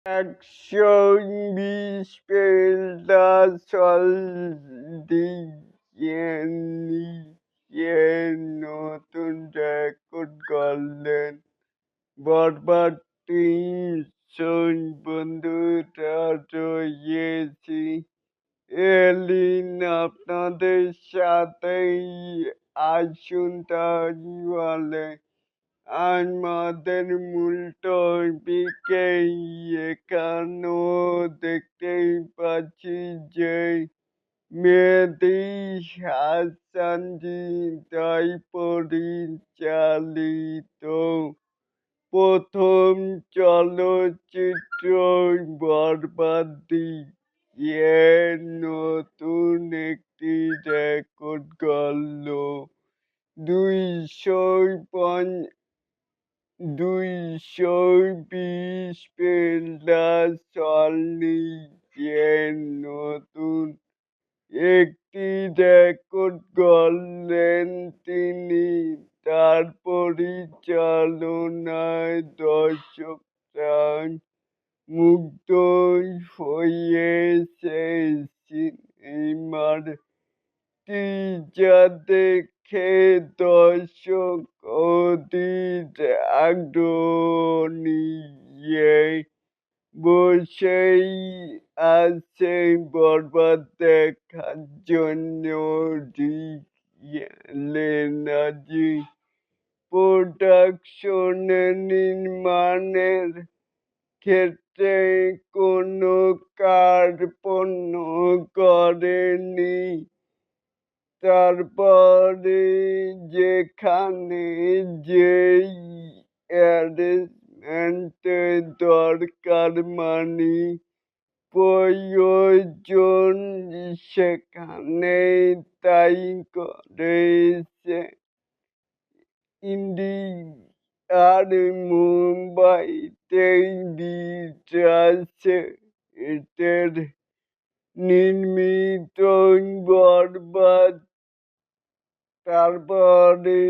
120 পেটাশল দিয়ে নিয়ে নতুন রেকর্ড গড়লেন বরবাদ ৩০০ বন্ধুরা রয়েছি এলিন আপনাদের সাথেই আসুন তাহলে আমাদের মূল টপিকে এখানেও দেখতেই পাচ্ছি যে মেহেদী হাসানজি তাই পরিচালিত প্রথম চলচ্চিত্র বরবাদী নতুন একটি রেকর্ড গড়ল ২২০ পেটাশল নিয়ে নতুন একটি রেকর্ড গড়লেন তিনি। তার পরিচালনায় দর্শকরা মুগ্ধ হয়েছে। সিনেমার টিজার দেখে দর্শক অধীর আগ্রহ নিয়ে বসেই আছে বরবাদ দেখার জন্য। লেনাজি প্রোডাকশনের নির্মাণের ক্ষেত্রে কোনো কার্পণ্য করেনি। তারপরে যেখানে যেই অ্যারেঞ্জমেন্টের দরকার প্রয়োজন সেখানে তাই করেছে। ইন্ডিয়ার মুম্বাইতে বিদ্রাসের নির্মিত বরবাদ তারপরে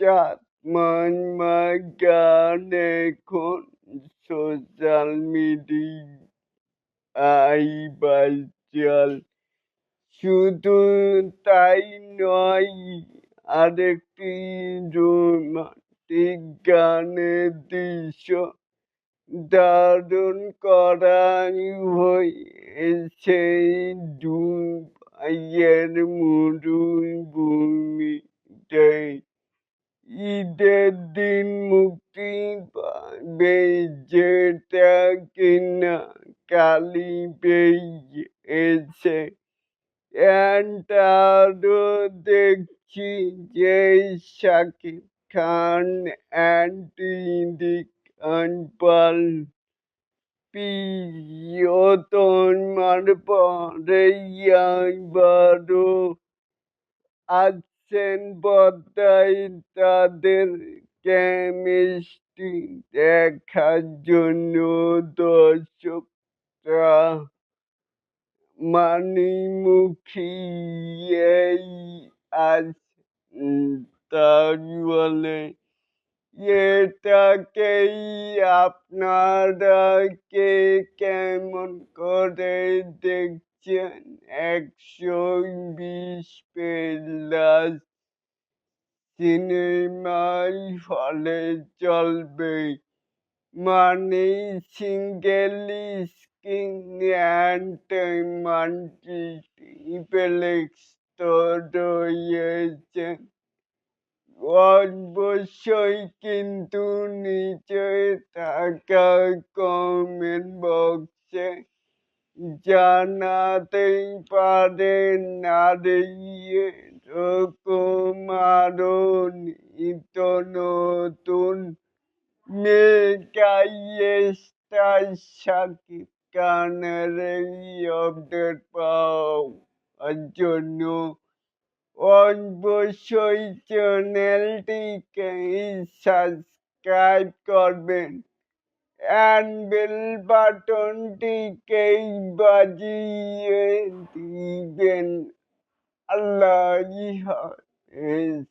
চাঁদমামা গান এখন সোশ্যাল মিডিয়ায় ভাইরাল। শুধু তাই নয়, আরেকটি রোমান্টিক গানের দৃশ্য ধারণ করা হয়েছে দুবাইয়ের মরুভূমিতে। ঈদের দিন মুক্তি পাবে যেটা কিনা কালই বেরিয়েছে। আরও দেখছি যে শাকিব খান খান পাল প্রিয়তমার পরে আবারও আসছেন পর্দায় তাদের কেমিস্ট্রি দেখার জন্য। দর্শকরা মানিমুখী এই তাহলে এটাকেই আপনারা কে কেমন করে দেখছেন? ১২০ প্লাস সিনেমাই হলে চলবে মানেই সিঙ্গেল স্ক্রিন অ্যান্ড মাল্টিপ্লেক্স তো রয়েছে। অবশ্যই কিন্তু নিচে থাকা কমেন্ট বক্সে জানাতেই পারেন। আর এরকম আরো নিত্য নতুন মেগা স্টার শাকিব খানের এই আপডেট পাওয়ার জন্য অবশ্যই চ্যানেলটিকে সাবস্ক্রাইব করবেন অ্যান্ড বেল বাটনটিকে বাজিয়ে দিবেন। আল্লাহ হাফেজ।